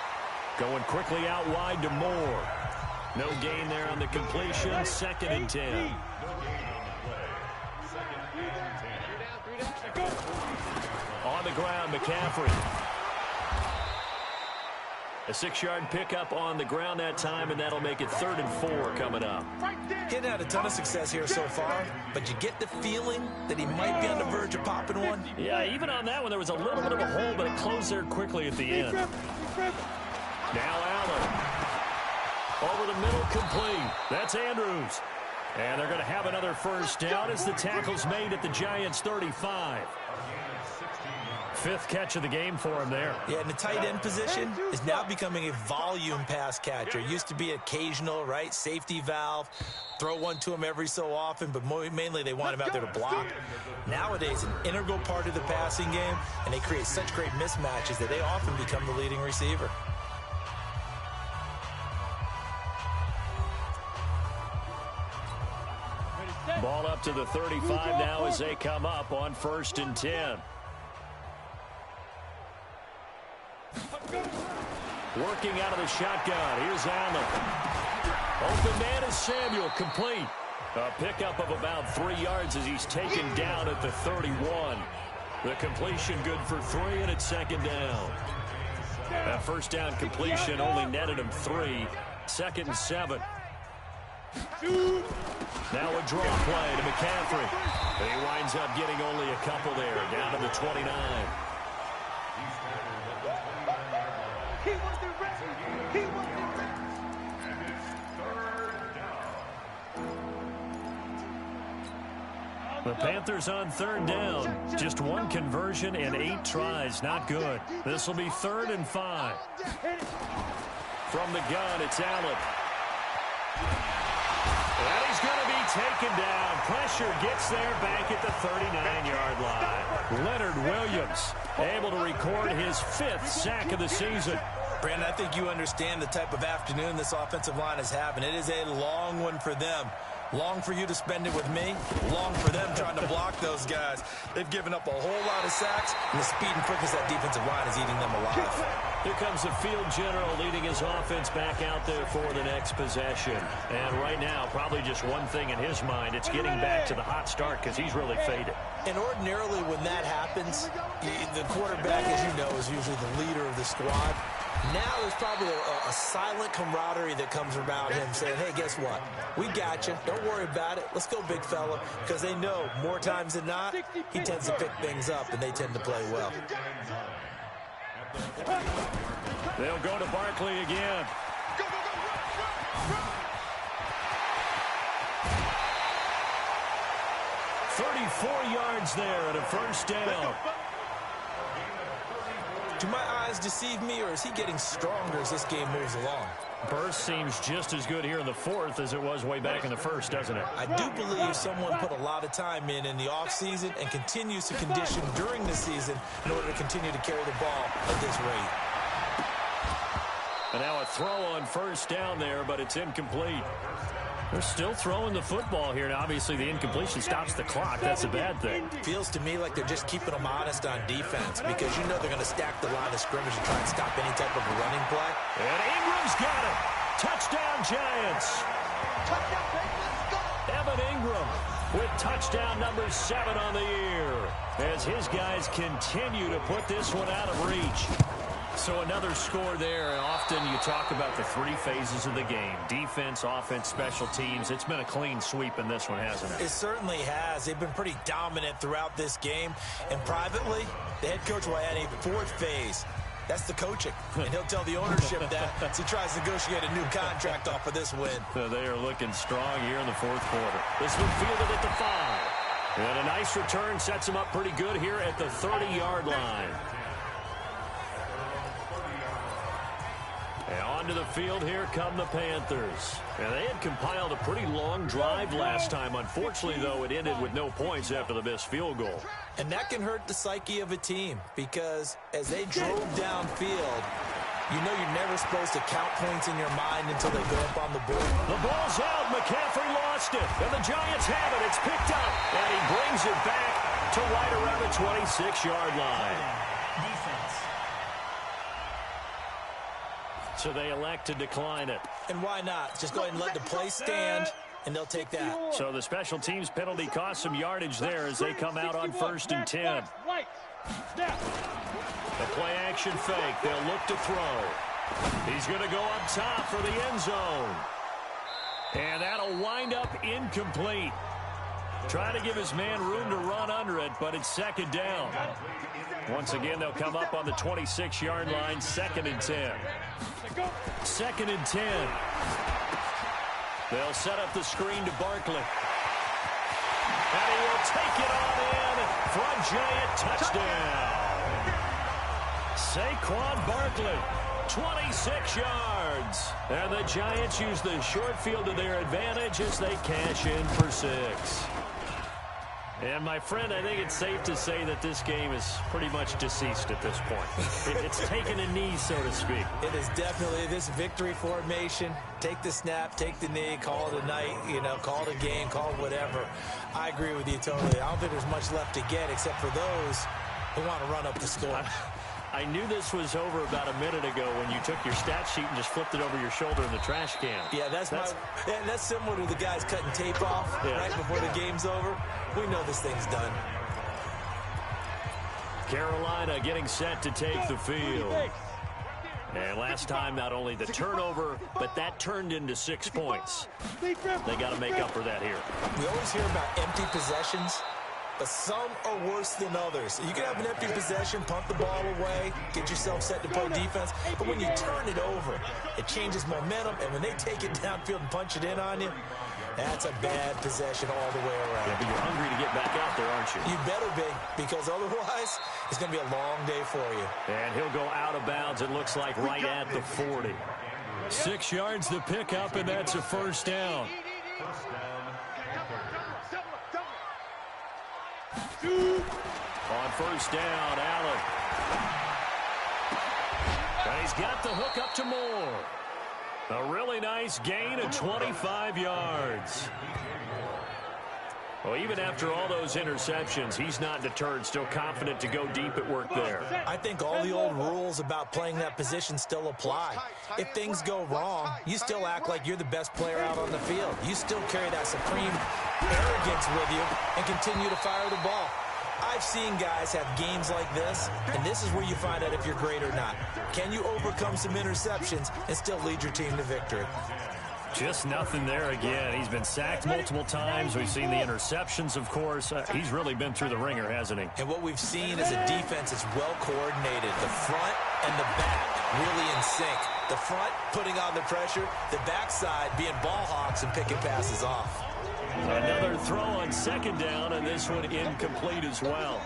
S2: Going quickly out wide to Moore. No gain there on the completion. 2nd and 10. On the ground, McCaffrey. A 6-yard pickup on the ground that time, and that'll make it 3rd and 4 coming up.
S3: Getting had a ton of success here so far, but you get the feeling that he might be on the verge of popping one.
S2: Yeah, even on that one, there was a little bit of a hole, but it closed there quickly at the end. Now Allen. Over the middle, complete. That's Andrews. And they're going to have another first down as the tackle's made at the Giants' 35. 5th catch of the game for him there.
S3: Yeah, and the tight end position is now becoming a volume pass catcher. It used to be occasional, right? Safety valve. Throw one to him every so often, but mainly they want him out there to block. Nowadays, an integral part of the passing game, and they create such great mismatches that they often become the leading receiver.
S2: Ball up to the 35 now as they come up on 1st and 10. Working out of the shotgun. Here's Allen. Open man is Samuel. Complete. A pickup of about 3 yards as he's taken down at the 31. The completion good for 3, and it's 2nd down. That first down completion only netted him 3. 2nd and 7. Now a draw play to McCaffrey. And he winds up getting only a couple there, down to the 29. The Panthers on 3rd down. Just 1 conversion and 8 tries. Not good. This will be 3rd and 5. From the gun, it's Allen. And he's going to be taken down. Pressure gets there back at the 39-yard line. Leonard Williams able to record his 5th sack of the season.
S3: Brandon, I think you understand the type of afternoon this offensive line is having. It is a long one for them. Long for you to spend it with me. Long for them trying to block those guys. They've given up a whole lot of sacks, and the speed and quickness of that defensive line is eating them alive.
S2: Here comes the field general leading his offense back out there for the next possession. And right now, probably just one thing in his mind. It's getting back to the hot start because he's really faded.
S3: And ordinarily when that happens, the quarterback, as you know, is usually the leader of the squad. Now there's probably a silent camaraderie that comes around him saying, hey, guess what? We got you. Don't worry about it. Let's go, big fella. Because they know more times than not, he tends to pick things up, and they tend to play well.
S2: They'll go to Barkley again. 34 yards there at a first down.
S3: Do my eyes deceive me, or is he getting stronger as this game moves along?
S2: Burst seems just as good here in the fourth as it was way back in the first, doesn't it?
S3: I do believe someone put a lot of time in the offseason and continues to condition during the season in order to continue to carry the ball at this rate.
S2: And now a throw on first down there, but it's incomplete. They're still throwing the football here. Now, obviously, the incompletion stops the clock. That's a bad thing.
S3: Feels to me like they're just keeping them honest on defense because you know they're going to stack the line of scrimmage and try and stop any type of a running play.
S2: And Ingram's got it. Touchdown, Giants. Evan Ingram with touchdown number 7 on the year as his guys continue to put this one out of reach. So another score there, and often you talk about the 3 phases of the game. Defense, offense, special teams. It's been a clean sweep in this one, hasn't it?
S3: It certainly has. They've been pretty dominant throughout this game. And privately, the head coach will add a 4th phase. That's the coaching. And he'll tell the ownership that as he tries to negotiate a new contract off of this win.
S2: So they are looking strong here in the fourth quarter. This one fielded at the 5. And a nice return sets him up pretty good here at the 30-yard line. And onto the field, here come the Panthers. And they had compiled a pretty long drive last time. Unfortunately, though, it ended with no points after the missed field goal.
S3: And that can hurt the psyche of a team because as they drove downfield, you know you're never supposed to count points in your mind until they go up on the board.
S2: The ball's out. McCaffrey lost it. And the Giants have it. It's picked up. And he brings it back to right around the 26-yard line.
S5: Defense.
S2: So they elect to decline it.
S3: And why not? Just go ahead and let the play stand, and they'll take that.
S2: So the special teams penalty cost some yardage there as they come out on 1st and 10. The play action fake. They'll look to throw. He's going to go up top for the end zone. And that'll wind up incomplete. Trying to give his man room to run under it, but it's 2nd down. Once again, they'll come up on the 26-yard line, 2nd and 10. 2nd and 10. They'll set up the screen to Barkley. And he will take it on in for a Giant touchdown. Saquon Barkley, 26 yards. And the Giants use the short field to their advantage as they cash in for 6. And, my friend, I think it's safe to say that this game is pretty much deceased at this point. It's taken a knee, so to speak.
S3: It is definitely this victory formation. Take the snap, take the knee, call it a night, call it a game, call it whatever. I agree with you totally. I don't think there's much left to get except for those who want to run up the score.
S2: I knew this was over about a minute ago when you took your stat sheet and just flipped it over your shoulder in the trash can.
S3: Yeah, that's similar to the guys cutting tape off right before the game's over. We know this thing's done.
S2: Carolina getting set to take the field. And last time, not only the turnover, but that turned into 6 points. They got to make up for that here.
S3: We always hear about empty possessions, but some are worse than others. You can have an empty possession, punt the ball away, get yourself set to play defense, but when you turn it over, it changes momentum, and when they take it downfield and punch it in on you, that's a bad possession all the way around.
S2: Yeah, but you're hungry to get back out there, aren't you?
S3: You better be, because otherwise, it's going to be a long day for you.
S2: And he'll go out of bounds, it looks like, right at the 40. 6 yards to pick up, and that's a 1st down. On 1st down, Allen. And he's got the hook up to Moore. A really nice gain of 25 yards. Well, even after all those interceptions, he's not deterred, still confident to go deep at work there.
S3: I think all the old rules about playing that position still apply. If things go wrong, you still act like you're the best player out on the field. You still carry that supreme arrogance with you and continue to fire the ball. I've seen guys have games like this, and this is where you find out if you're great or not. Can you overcome some interceptions and still lead your team to victory?
S2: Just nothing there again. He's been sacked multiple times. We've seen the interceptions, of course. He's really been through the ringer, hasn't he?
S3: And what we've seen is a defense that's well coordinated. The front and the back really in sync. The front putting on the pressure, the backside being ball hawks and picking passes off.
S2: Another throw on 2nd down, and this one incomplete as well.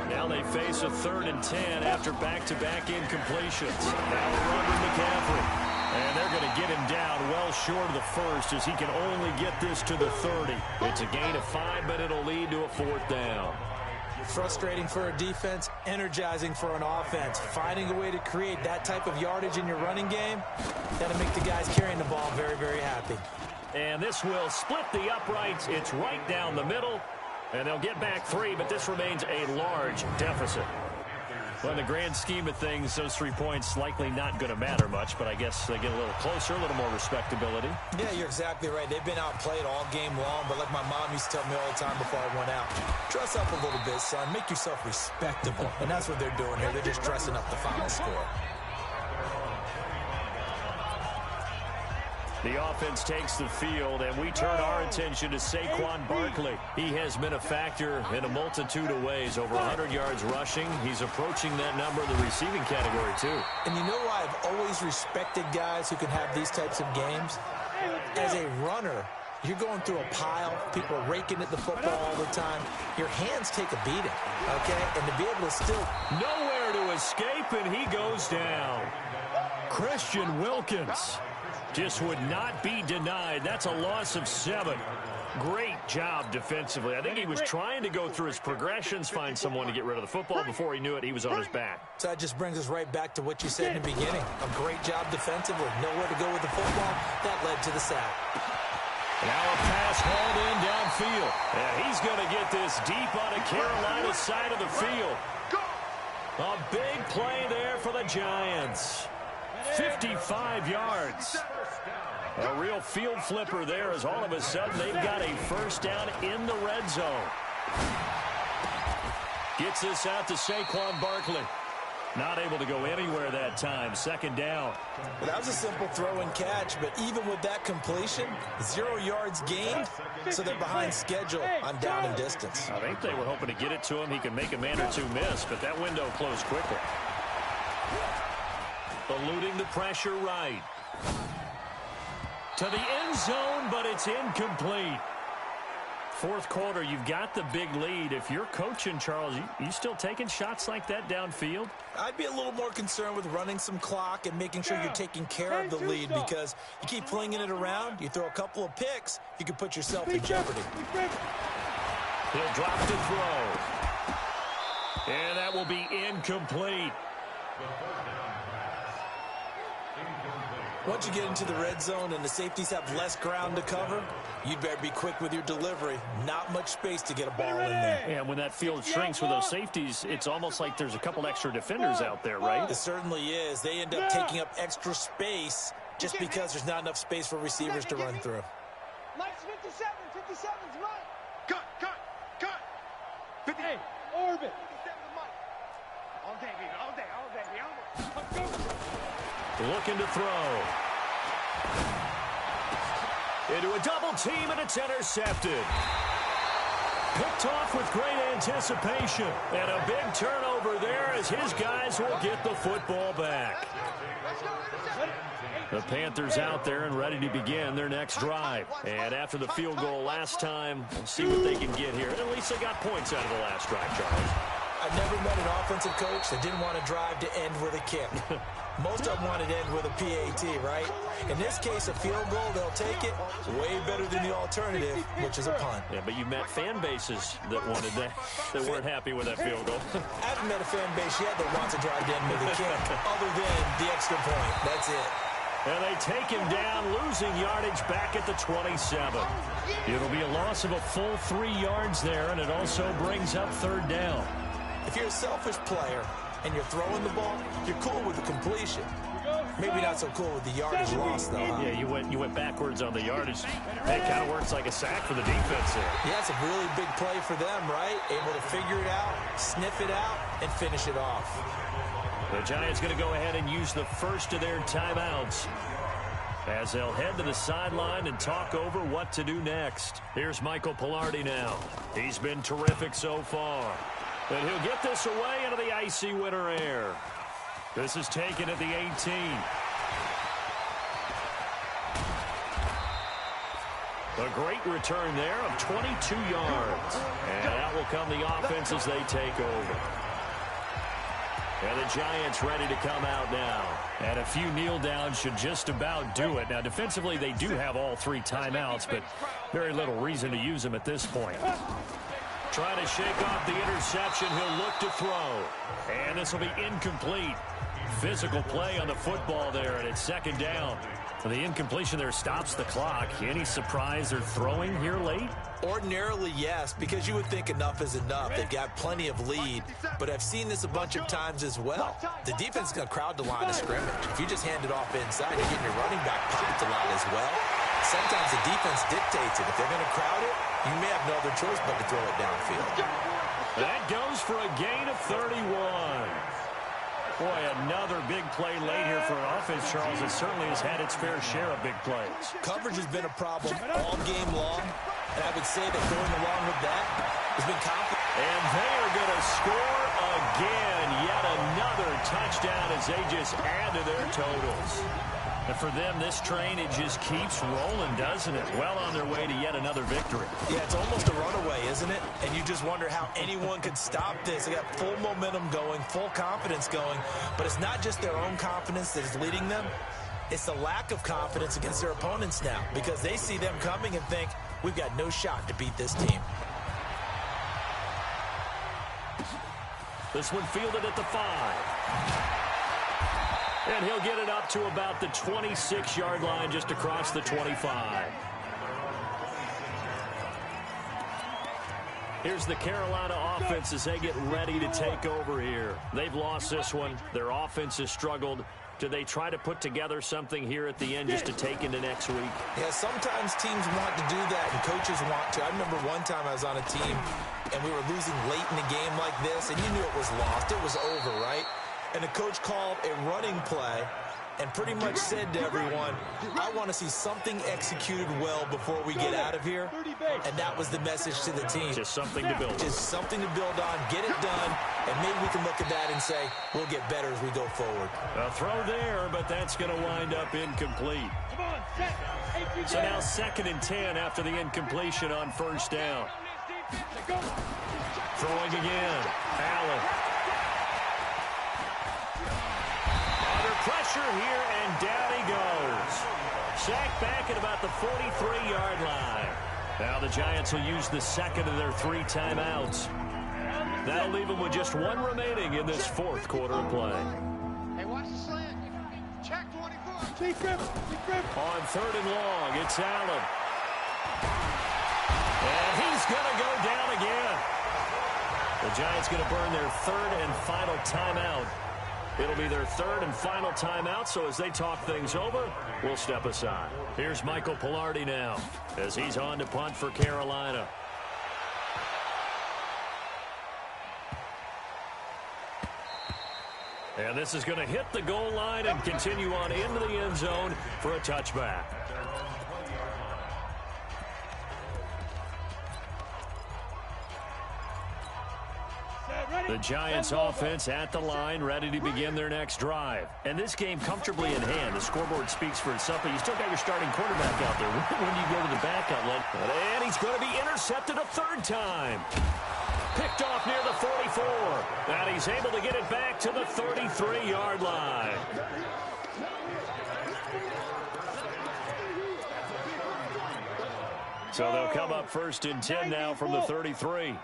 S2: Now they face a 3rd and 10 after back-to-back incompletions. Now a run with McCaffrey. And they're going to get him down well short of the first as he can only get this to the 30. It's a gain of 5, but it'll lead to a 4th down.
S3: Frustrating for a defense, energizing for an offense. Finding a way to create that type of yardage in your running game, that'll make the guys carrying the ball very, very happy.
S2: And this will split the uprights. It's right down the middle. And they'll get back 3, but this remains a large deficit. Well, in the grand scheme of things, those 3 points likely not going to matter much, but I guess they get a little closer, a little more respectability.
S3: Yeah, you're exactly right. They've been outplayed all game long, but like my mom used to tell me all the time before I went out, dress up a little bit, son. Make yourself respectable. And that's what they're doing here. They're just dressing up the final score.
S2: The offense takes the field, and we turn our attention to Saquon Barkley. He has been a factor in a multitude of ways. Over 100 yards rushing. He's approaching that number in the receiving category, too.
S3: And you know why I've always respected guys who can have these types of games? As a runner, you're going through a pile. People are raking at the football all the time. Your hands take a beating, okay? And to be able to still...
S2: Nowhere to escape, and he goes down. Christian Wilkins just would not be denied. That's a loss of 7. Great job defensively. I think he was trying to go through his progressions, find someone to get rid of the football. Before he knew it, he was on his back.
S3: So that just brings us right back to what you said in the beginning. A great job defensively. Nowhere to go with the football. That led to the sack.
S2: Now a pass hauled in downfield. And he's going to get this deep on the Carolina side of the field. A big play there for the Giants. 55 yards. A real field flipper there as all of a sudden they've got a 1st down in the red zone. Gets this out to Saquon Barkley. Not able to go anywhere that time. 2nd down.
S3: Well, that was a simple throw and catch, but even with that completion, 0 yards gained, so they're behind schedule on down and distance.
S2: I think they were hoping to get it to him. He could make a man or two miss, but that window closed quickly. Eluding the pressure right. To the end zone, but it's incomplete. 4th quarter, you've got the big lead. If you're coaching, Charles, you still taking shots like that downfield?
S3: I'd be a little more concerned with running some clock and making sure you're taking care of the lead, because you keep flinging it around, you throw a couple of picks, you can put yourself in jeopardy.
S2: He'll drop to throw. And that will be incomplete.
S3: Once you get into the red zone and the safeties have less ground to cover, you'd better be quick with your delivery. Not much space to get a ball in there.
S2: Yeah, when that field shrinks with those safeties, it's almost like there's a couple extra defenders out there, right?
S3: It certainly is. They end up taking up extra space just because there's not enough space for receivers to run through.
S4: Mike's 57. 57's Mike. Cut. 50. Hey, orbit. 57 to Mike. All day, baby. All day.
S2: Looking to throw. Into a double team, and it's intercepted. Picked off with great anticipation. And a big turnover there as his guys will get the football back. The Panthers out there and ready to begin their next drive. And after the field goal last time, we'll see what they can get here. At least they got points out of the last drive, Charles.
S3: I've never met an offensive coach that didn't want to drive to end with a kick. Most of them wanted to end with a PAT, right? In this case, a field goal, they'll take it. It's way better than the alternative, which is a punt.
S2: Yeah, but you met fan bases that wanted that, that weren't happy with that field goal.
S3: I haven't met a fan base yet that wants to drive to end with a kick, other than the extra point. That's it.
S2: And they take him down, losing yardage back at the 27. It'll be a loss of a full 3 yards there, and it also brings up 3rd down.
S3: If you're a selfish player and you're throwing the ball, you're cool with the completion. Maybe not so cool with the yardage loss, though, huh?
S2: Yeah, you went backwards on the yardage. That kind of works like a sack for the defense there.
S3: Yeah, it's a really big play for them, right? Able to figure it out, sniff it out, and finish it off.
S2: The Giants going to go ahead and use the first of their timeouts as they'll head to the sideline and talk over what to do next. Here's Michael Pilardi now. He's been terrific so far. And he'll get this away into the icy winter air. This is taken at the 18. A great return there of 22 yards. And out will come the offense as they take over. And the Giants ready to come out now. And a few kneel downs should just about do it. Now, defensively, they do have all 3 timeouts, but very little reason to use them at this point. Trying to shake off the interception. He'll look to throw. And this will be incomplete. Physical play on the football there, and it's second down. The incompletion there stops the clock. Any surprise they're throwing here late?
S3: Ordinarily, yes, because you would think enough is enough. They've got plenty of lead, but I've seen this a bunch of times as well. The defense is going to crowd the line of scrimmage. If you just hand it off inside, you're getting your running back popped a lot as well. Sometimes the defense dictates it. If they're going to crowd it, you may have no other choice but to throw it downfield.
S2: That goes for a gain of 31. Boy, another big play late here for an offense, Charles, that certainly has had its fair share of big plays.
S3: Coverage has been a problem all game long, and I would say that going along with that has been confident.
S2: And they are going to score again. Yet another touchdown as they just add to their totals. And for them, this train, it just keeps rolling, doesn't it? Well on their way to yet another victory.
S3: Yeah, it's almost a runaway, isn't it? And you just wonder how anyone could stop this. They got full momentum going, full confidence going. But it's not just their own confidence that is leading them. It's the lack of confidence against their opponents now, because they see them coming and think, we've got no shot to beat this team.
S2: This one fielded at the 5. And he'll get it up to about the 26-yard line, just across the 25. Here's the Carolina offense as they get ready to take over here. They've lost this one. Their offense has struggled. Do they try to put together something here at the end just to take into next week?
S3: Yeah, sometimes teams want to do that, and coaches want to. I remember one time I was on a team, and we were losing late in a game like this, and you knew it was lost. It was over, right? And the coach called a running play and pretty much said to everyone, I want to see something executed well before we get out of here. And that was the message to the team.
S2: Just something to build on.
S3: Just something to build on, get it done, and maybe we can look at that and say, we'll get better as we go forward.
S2: A throw there, but that's going to wind up incomplete. So now 2nd and 10 after the incompletion on first down. Throwing again. Allen. Pressure here, and down he goes. Sacked back at about the 43-yard line. Now the Giants will use the 2nd of their 3 timeouts. That'll leave them with just 1 remaining in this 4th quarter of play.
S4: Hey, watch the slant. Check 24.
S2: On 3rd and long, it's Allen. And he's going to go down again. The Giants going to burn their 3rd and final timeout. It'll be their 3rd and final timeout, so as they talk things over, we'll step aside. Here's Michael Pilardi now as he's on to punt for Carolina. And this is going to hit the goal line and continue on into the end zone for a touchback. The Giants offense at the line, ready to begin their next drive. And this game comfortably in hand. The scoreboard speaks for itself, but you still got your starting quarterback out there. When do you go to the backup? And he's going to be intercepted a 3rd time. Picked off near the 44. And he's able to get it back to the 33-yard line. So they'll come up 1st and 10 now from the 33.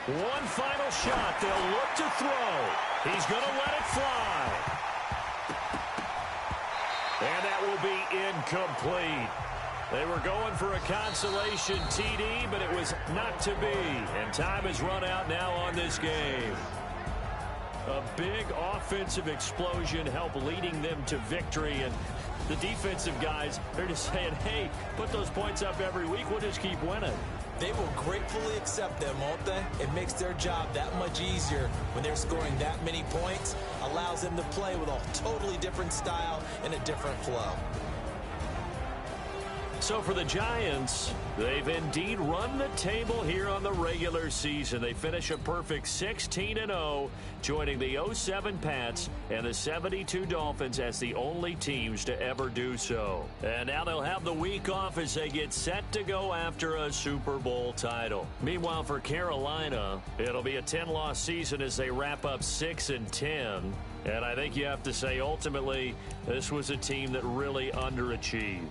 S2: One final shot. They'll look to throw. He's going to let it fly. And that will be incomplete. They were going for a consolation TD, but it was not to be. And time has run out now on this game. A big offensive explosion helped leading them to victory. And the defensive guys, they're just saying, hey, put those points up every week. We'll just keep winning.
S3: They will gratefully accept them, won't they? It makes their job that much easier when they're scoring that many points. Allows them to play with a totally different style and a different flow.
S2: So for the Giants, they've indeed run the table here on the regular season. They finish a perfect 16-0, joining the 07 Pats and the 72 Dolphins as the only teams to ever do so. And now they'll have the week off as they get set to go after a Super Bowl title. Meanwhile, for Carolina, it'll be a 10-loss season as they wrap up 6-10. And I think you have to say, ultimately, this was a team that really underachieved.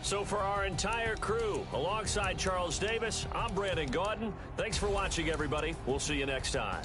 S2: So for our entire crew, alongside Charles Davis, I'm Brandon Gaudin. Thanks for watching, everybody. We'll see you next time.